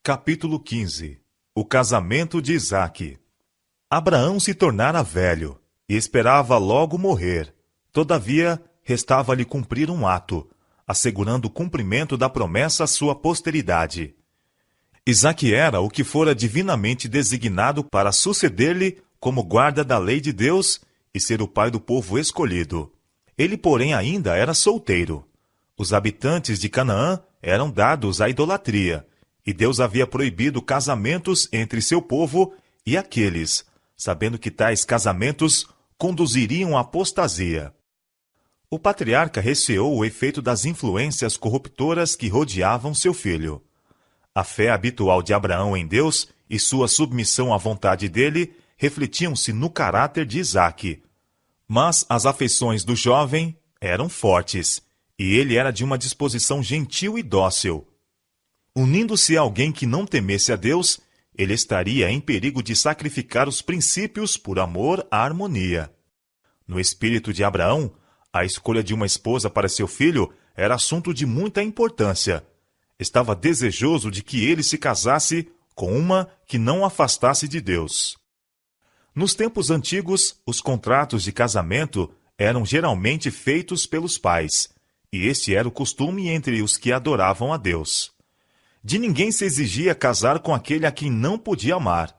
Capítulo 15. O casamento de Isaque. Abraão se tornara velho, e esperava logo morrer. Todavia, restava-lhe cumprir um ato, assegurando o cumprimento da promessa à sua posteridade. Isaque era o que fora divinamente designado para suceder-lhe como guarda da lei de Deus e ser o pai do povo escolhido. Ele, porém, ainda era solteiro. Os habitantes de Canaã eram dados à idolatria, e Deus havia proibido casamentos entre seu povo e aqueles, sabendo que tais casamentos conduziriam à apostasia. O patriarca receou o efeito das influências corruptoras que rodeavam seu filho. A fé habitual de Abraão em Deus e sua submissão à vontade dele refletiam-se no caráter de Isaque. Mas as afeições do jovem eram fortes, e ele era de uma disposição gentil e dócil. Unindo-se a alguém que não temesse a Deus, ele estaria em perigo de sacrificar os princípios por amor à harmonia. No espírito de Abraão, a escolha de uma esposa para seu filho era assunto de muita importância. Estava desejoso de que ele se casasse com uma que não o afastasse de Deus. Nos tempos antigos, os contratos de casamento eram geralmente feitos pelos pais, e este era o costume entre os que adoravam a Deus. De ninguém se exigia casar com aquele a quem não podia amar.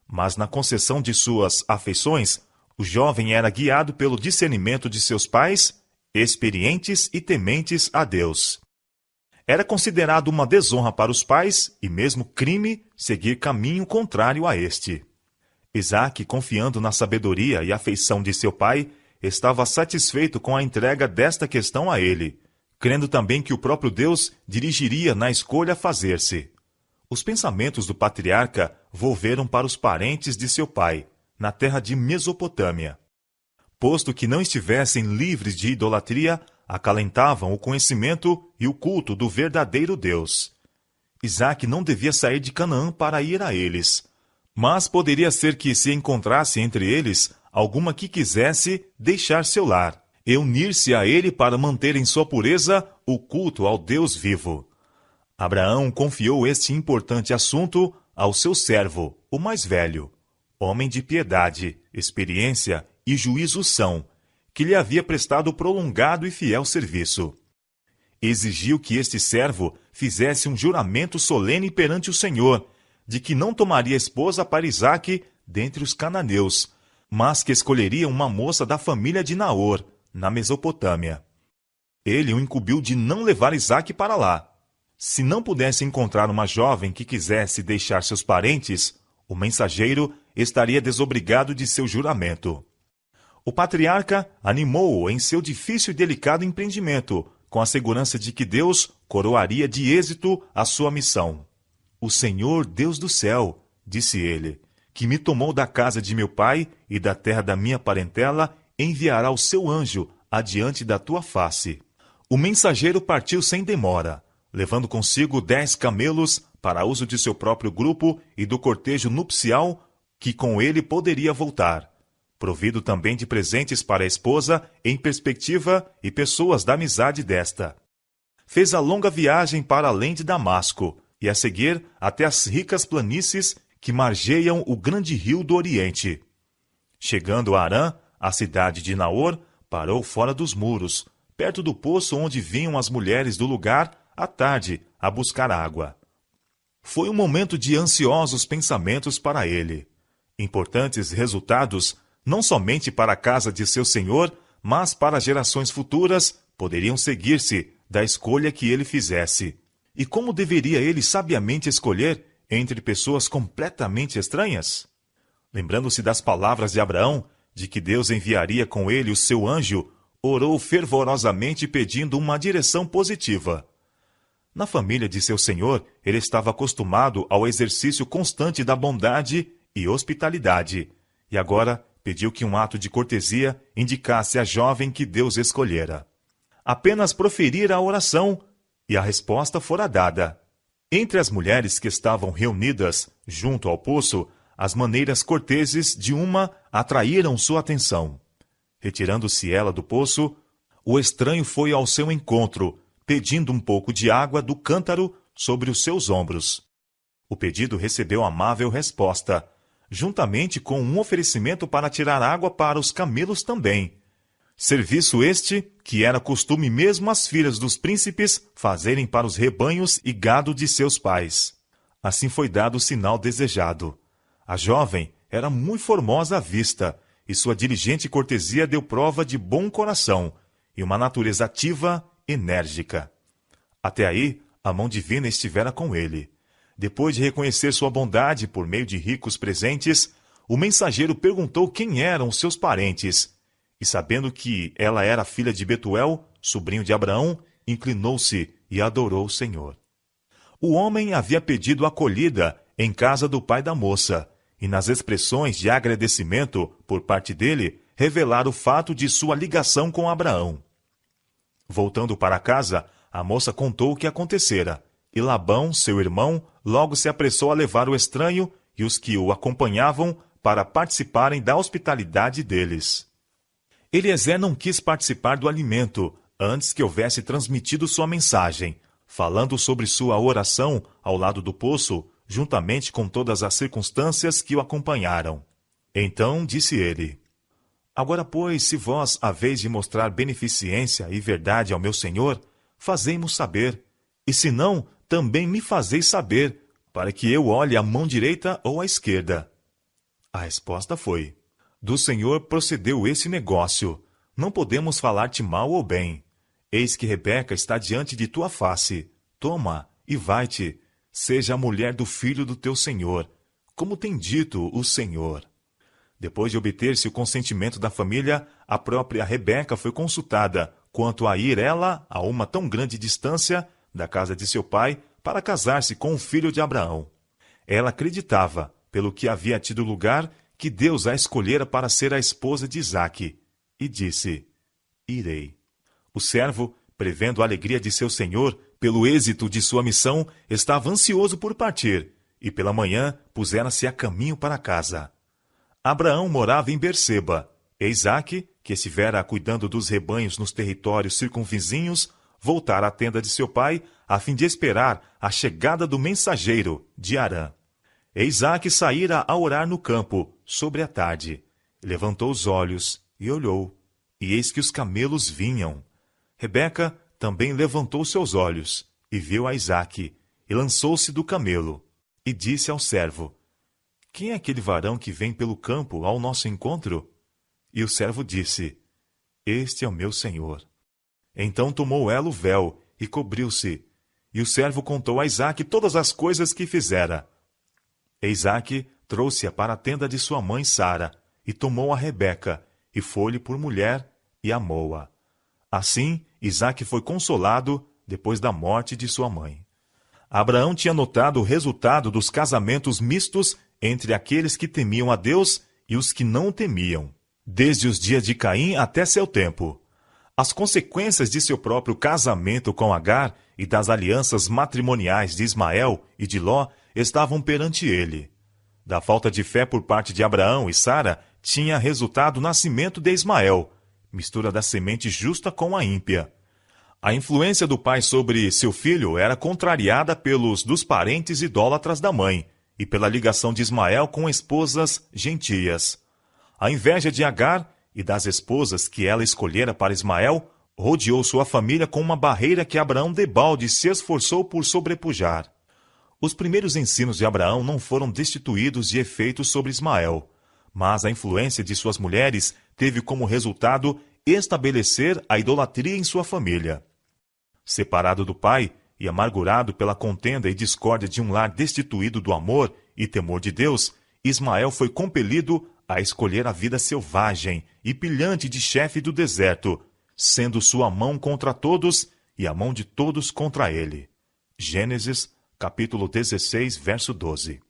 Mas na concessão de suas afeições, o jovem era guiado pelo discernimento de seus pais, experientes e tementes a Deus. Era considerado uma desonra para os pais e mesmo crime seguir caminho contrário a este. Isaque, confiando na sabedoria e afeição de seu pai, estava satisfeito com a entrega desta questão a ele, crendo também que o próprio Deus dirigiria na escolha a fazer-se. Os pensamentos do patriarca volveram para os parentes de seu pai, na terra de Mesopotâmia. Posto que não estivessem livres de idolatria, acalentavam o conhecimento e o culto do verdadeiro Deus. Isaque não devia sair de Canaã para ir a eles, mas poderia ser que se encontrasse entre eles alguma que quisesse deixar seu lar e unir-se a ele para manter em sua pureza o culto ao Deus vivo. Abraão confiou este importante assunto ao seu servo, o mais velho, homem de piedade, experiência e juízo são, que lhe havia prestado prolongado e fiel serviço. Exigiu que este servo fizesse um juramento solene perante o Senhor, de que não tomaria esposa para Isaque dentre os cananeus, mas que escolheria uma moça da família de Naor, na Mesopotâmia. Ele o incumbiu de não levar Isaque para lá. Se não pudesse encontrar uma jovem que quisesse deixar seus parentes, o mensageiro estaria desobrigado de seu juramento. O patriarca animou-o em seu difícil e delicado empreendimento, com a segurança de que Deus coroaria de êxito a sua missão. "O Senhor, Deus do céu", disse ele, "que me tomou da casa de meu pai e da terra da minha parentela, enviará o seu anjo adiante da tua face." O mensageiro partiu sem demora, levando consigo 10 camelos para uso de seu próprio grupo e do cortejo nupcial que com ele poderia voltar, provido também de presentes para a esposa em perspectiva e pessoas da amizade desta. Fez a longa viagem para além de Damasco e a seguir até as ricas planícies que margeiam o grande rio do Oriente. Chegando a Harã, a cidade de Naor, parou fora dos muros, perto do poço onde vinham as mulheres do lugar à tarde a buscar água. Foi um momento de ansiosos pensamentos para ele. Importantes resultados, não somente para a casa de seu senhor, mas para gerações futuras, poderiam seguir-se da escolha que ele fizesse. E como deveria ele sabiamente escolher entre pessoas completamente estranhas? Lembrando-se das palavras de Abraão, de que Deus enviaria com ele o seu anjo, orou fervorosamente pedindo uma direção positiva. Na família de seu senhor, ele estava acostumado ao exercício constante da bondade e hospitalidade, e agora pediu que um ato de cortesia indicasse a jovem que Deus escolhera. Apenas proferira a oração, e a resposta fora dada. Entre as mulheres que estavam reunidas junto ao poço, as maneiras corteses de uma atraíram sua atenção. Retirando-se ela do poço, o estranho foi ao seu encontro, pedindo um pouco de água do cântaro sobre os seus ombros. O O pedido recebeu amável resposta, juntamente com um oferecimento para tirar água para os camelos também. Serviço este que era costume mesmo as filhas dos príncipes fazerem para os rebanhos e gado de seus pais. Assim foi dado o sinal desejado. A jovem era muito formosa à vista, e sua diligente cortesia deu prova de bom coração e uma natureza ativa, enérgica. Até aí, a mão divina estivera com ele. Depois de reconhecer sua bondade por meio de ricos presentes, o mensageiro perguntou quem eram seus parentes, e sabendo que ela era filha de Betuel, sobrinho de Abraão, inclinou-se e adorou o Senhor. O homem havia pedido acolhida em casa do pai da moça, e nas expressões de agradecimento por parte dele, revelar o fato de sua ligação com Abraão. Voltando para casa, a moça contou o que acontecera, e Labão, seu irmão, logo se apressou a levar o estranho e os que o acompanhavam para participarem da hospitalidade deles. Eliezer não quis participar do alimento antes que houvesse transmitido sua mensagem, falando sobre sua oração ao lado do poço, juntamente com todas as circunstâncias que o acompanharam. Então disse ele: Agora, pois, se vós haveis de mostrar beneficência e verdade ao meu senhor, fazei-mo saber, e se não, também me fazeis saber, para que eu olhe à mão direita ou à esquerda. A resposta foi: Do Senhor procedeu esse negócio. Não podemos falar-te mal ou bem. Eis que Rebeca está diante de tua face. Toma e vai-te. Seja a mulher do filho do teu senhor, como tem dito o Senhor. Depois de obter-se o consentimento da família, a própria Rebeca foi consultada quanto a ir ela a uma tão grande distância da casa de seu pai para casar-se com o filho de Abraão. Ela acreditava, pelo que havia tido lugar, que Deus a escolhera para ser a esposa de Isaque, e disse: Irei. O servo, prevendo a alegria de seu senhor pelo êxito de sua missão, estava ansioso por partir, e pela manhã pusera-se a caminho para casa. Abraão morava em Berseba, e Isaque, que estivera cuidando dos rebanhos nos territórios circunvizinhos, voltara à tenda de seu pai, a fim de esperar a chegada do mensageiro, de Harã. E Isaque saíra a orar no campo, sobre a tarde. Levantou os olhos e olhou, e eis que os camelos vinham. Rebeca também levantou seus olhos, e viu a Isaque, e lançou-se do camelo, e disse ao servo: Quem é aquele varão que vem pelo campo ao nosso encontro? E o servo disse: Este é o meu senhor. Então tomou ela o véu, e cobriu-se. E o servo contou a Isaque todas as coisas que fizera. E Isaque trouxe-a para a tenda de sua mãe Sara, e tomou a Rebeca, e foi-lhe por mulher, e amou-a. Assim, Isaque foi consolado depois da morte de sua mãe. Abraão tinha notado o resultado dos casamentos mistos entre aqueles que temiam a Deus e os que não o temiam, desde os dias de Caim até seu tempo. As consequências de seu próprio casamento com Agar e das alianças matrimoniais de Ismael e de Ló estavam perante ele. Da falta de fé por parte de Abraão e Sara tinha resultado o nascimento de Ismael, mistura da semente justa com a ímpia. A influência do pai sobre seu filho era contrariada pelos dos parentes idólatras da mãe e pela ligação de Ismael com esposas gentias. A inveja de Agar e das esposas que ela escolhera para Ismael rodeou sua família com uma barreira que Abraão debalde se esforçou por sobrepujar. Os primeiros ensinos de Abraão não foram destituídos de efeito sobre Ismael, mas a influência de suas mulheres teve como resultado estabelecer a idolatria em sua família. Separado do pai e amargurado pela contenda e discórdia de um lar destituído do amor e temor de Deus, Ismael foi compelido a escolher a vida selvagem e pilhante de chefe do deserto, sendo sua mão contra todos e a mão de todos contra ele. Gênesis, capítulo 16, verso 12.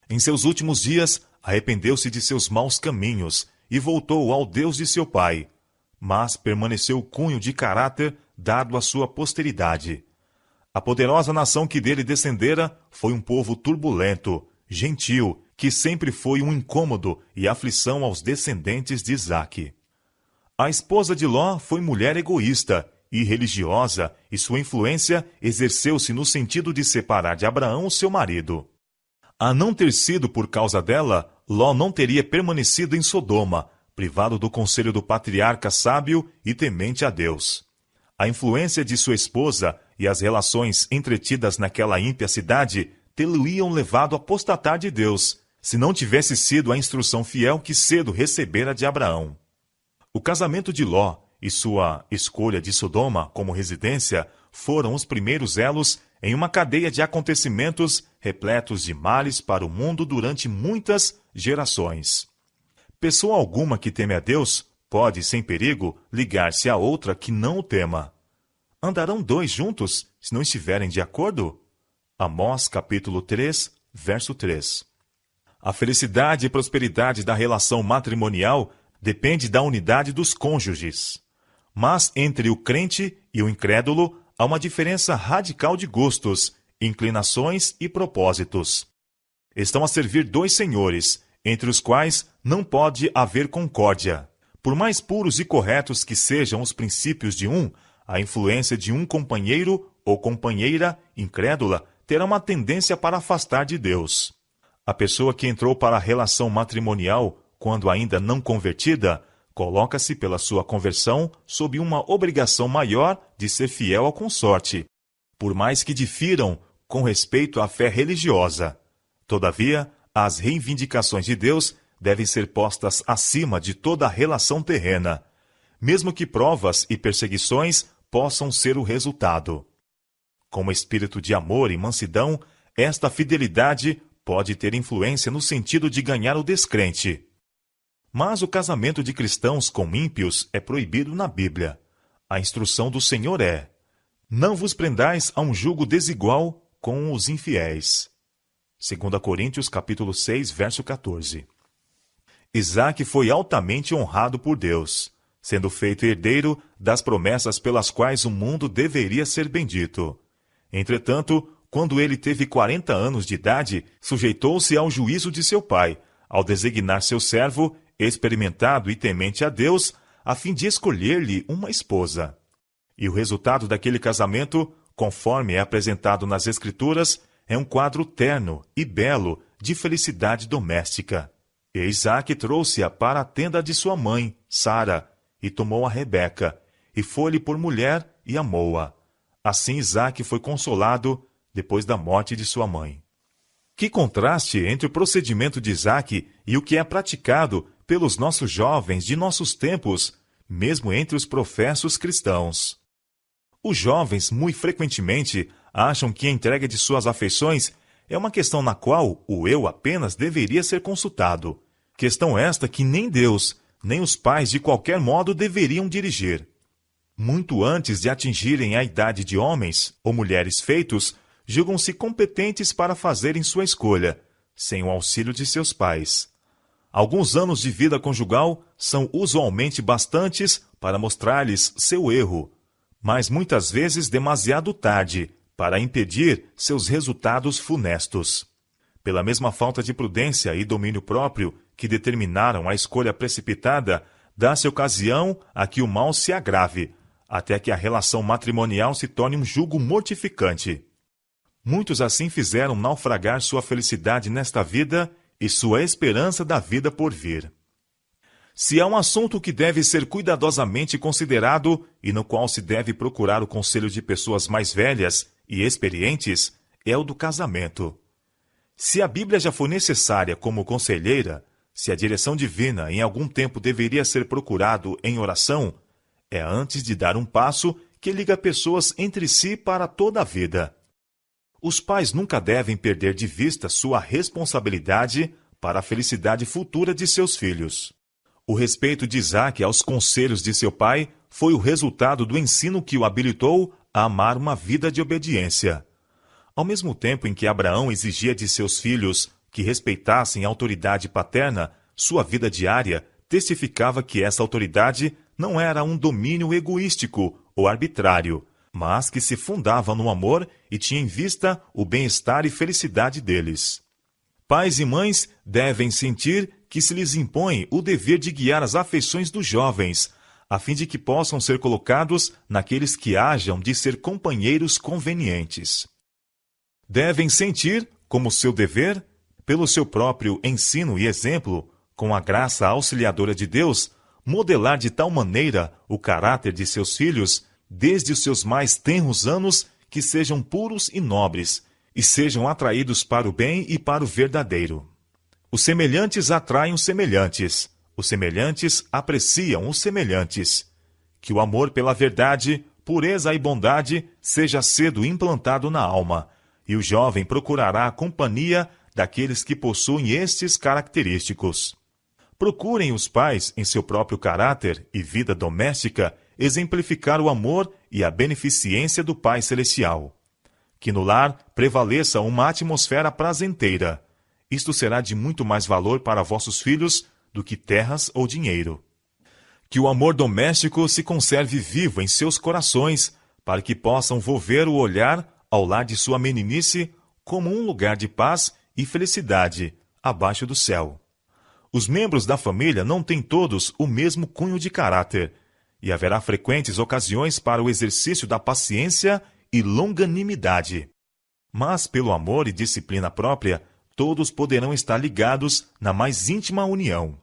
Em seus últimos dias, arrependeu-se de seus maus caminhos e voltou ao Deus de seu pai, mas permaneceu o cunho de caráter dado à sua posteridade. A poderosa nação que dele descendera foi um povo turbulento, gentil, que sempre foi um incômodo e aflição aos descendentes de Isaque. A esposa de Ló foi mulher egoísta e religiosa, e sua influência exerceu-se no sentido de separar de Abraão o seu marido. A não ter sido por causa dela, Ló não teria permanecido em Sodoma, privado do conselho do patriarca sábio e temente a Deus. A influência de sua esposa e as relações entretidas naquela ímpia cidade tê-lo-iam levado a apostatar de Deus, se não tivesse sido a instrução fiel que cedo recebera de Abraão. O casamento de Ló e sua escolha de Sodoma como residência foram os primeiros elos em uma cadeia de acontecimentos repletos de males para o mundo durante muitas gerações. Pessoa alguma que teme a Deus pode, sem perigo, ligar-se a outra que não o tema. Andarão dois juntos se não estiverem de acordo? Amós, capítulo 3, verso 3. A felicidade e prosperidade da relação matrimonial depende da unidade dos cônjuges. Mas entre o crente e o incrédulo há uma diferença radical de gostos, inclinações e propósitos. Estão a servir dois senhores, entre os quais não pode haver concórdia. Por mais puros e corretos que sejam os princípios de um, a influência de um companheiro ou companheira incrédula terá uma tendência para afastar de Deus. A pessoa que entrou para a relação matrimonial, quando ainda não convertida, coloca-se pela sua conversão sob uma obrigação maior de ser fiel ao consorte, por mais que difiram com respeito à fé religiosa. Todavia, as reivindicações de Deus devem ser postas acima de toda a relação terrena, mesmo que provas e perseguições possam ser o resultado. Com espírito de amor e mansidão, esta fidelidade pode ter influência no sentido de ganhar o descrente. Mas o casamento de cristãos com ímpios é proibido na Bíblia. A instrução do Senhor é: não vos prendais a um jugo desigual com os infiéis. 2 Coríntios capítulo 6, verso 14. Isaque foi altamente honrado por Deus, sendo feito herdeiro das promessas pelas quais o mundo deveria ser bendito. Entretanto, quando ele teve 40 anos de idade, sujeitou-se ao juízo de seu pai, ao designar seu servo, experimentado e temente a Deus, a fim de escolher-lhe uma esposa. E o resultado daquele casamento, conforme é apresentado nas Escrituras, é um quadro terno e belo de felicidade doméstica. E Isaque trouxe-a para a tenda de sua mãe, Sara, e tomou a Rebeca, e foi-lhe por mulher e amou-a. Assim Isaque foi consolado depois da morte de sua mãe. Que contraste entre o procedimento de Isaque e o que é praticado pelos nossos jovens de nossos tempos, mesmo entre os professos cristãos. Os jovens, muito frequentemente, acham que a entrega de suas afeições é uma questão na qual o eu apenas deveria ser consultado. Questão esta que nem Deus, nem os pais de qualquer modo deveriam dirigir. Muito antes de atingirem a idade de homens ou mulheres feitos, julgam-se competentes para fazerem sua escolha, sem o auxílio de seus pais. Alguns anos de vida conjugal são usualmente bastantes para mostrar-lhes seu erro, mas muitas vezes demasiado tarde para impedir seus resultados funestos. Pela mesma falta de prudência e domínio próprio que determinaram a escolha precipitada, dá-se ocasião a que o mal se agrave, até que a relação matrimonial se torne um jugo mortificante. Muitos assim fizeram naufragar sua felicidade nesta vida e sua esperança da vida por vir. Se há um assunto que deve ser cuidadosamente considerado e no qual se deve procurar o conselho de pessoas mais velhas e experientes, é o do casamento. Se a Bíblia já for necessária como conselheira, se a direção divina em algum tempo deveria ser procurado em oração, é antes de dar um passo que liga pessoas entre si para toda a vida. Os pais nunca devem perder de vista sua responsabilidade para a felicidade futura de seus filhos. O respeito de Isaque aos conselhos de seu pai foi o resultado do ensino que o habilitou a amar uma vida de obediência. Ao mesmo tempo em que Abraão exigia de seus filhos que respeitassem a autoridade paterna, sua vida diária testificava que essa autoridade não era um domínio egoístico ou arbitrário, mas que se fundava no amor e tinha em vista o bem-estar e felicidade deles. Pais e mães devem sentir que se lhes impõe o dever de guiar as afeições dos jovens, a fim de que possam ser colocados naqueles que hajam de ser companheiros convenientes. Devem sentir, como seu dever, pelo seu próprio ensino e exemplo, com a graça auxiliadora de Deus, modelar de tal maneira o caráter de seus filhos, desde os seus mais tenros anos, que sejam puros e nobres, e sejam atraídos para o bem e para o verdadeiro. Os semelhantes atraem os semelhantes apreciam os semelhantes. Que o amor pela verdade, pureza e bondade seja cedo implantado na alma, e o jovem procurará a companhia daqueles que possuem estes característicos. Procurem os pais, em seu próprio caráter e vida doméstica, exemplificar o amor e a beneficência do Pai Celestial. Que no lar prevaleça uma atmosfera prazenteira. Isto será de muito mais valor para vossos filhos do que terras ou dinheiro. Que o amor doméstico se conserve vivo em seus corações, para que possam volver o olhar ao lar de sua meninice como um lugar de paz e felicidade abaixo do céu. Os membros da família não têm todos o mesmo cunho de caráter, e haverá frequentes ocasiões para o exercício da paciência e longanimidade. Mas, pelo amor e disciplina própria, todos poderão estar ligados na mais íntima união.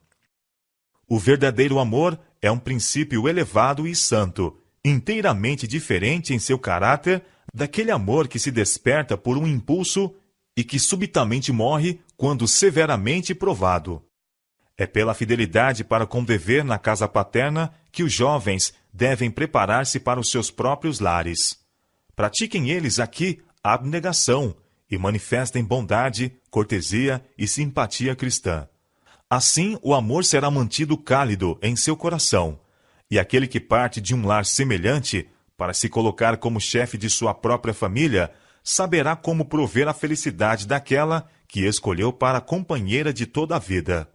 O verdadeiro amor é um princípio elevado e santo, inteiramente diferente em seu caráter daquele amor que se desperta por um impulso e que subitamente morre quando severamente provado. É pela fidelidade para com o dever na casa paterna que os jovens devem preparar-se para os seus próprios lares. Pratiquem eles aqui a abnegação e manifestem bondade, cortesia e simpatia cristã. Assim, o amor será mantido cálido em seu coração, e aquele que parte de um lar semelhante, para se colocar como chefe de sua própria família, saberá como prover a felicidade daquela que escolheu para companheira de toda a vida.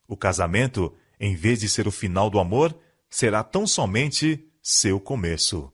O casamento, em vez de ser o final do amor, será tão somente seu começo.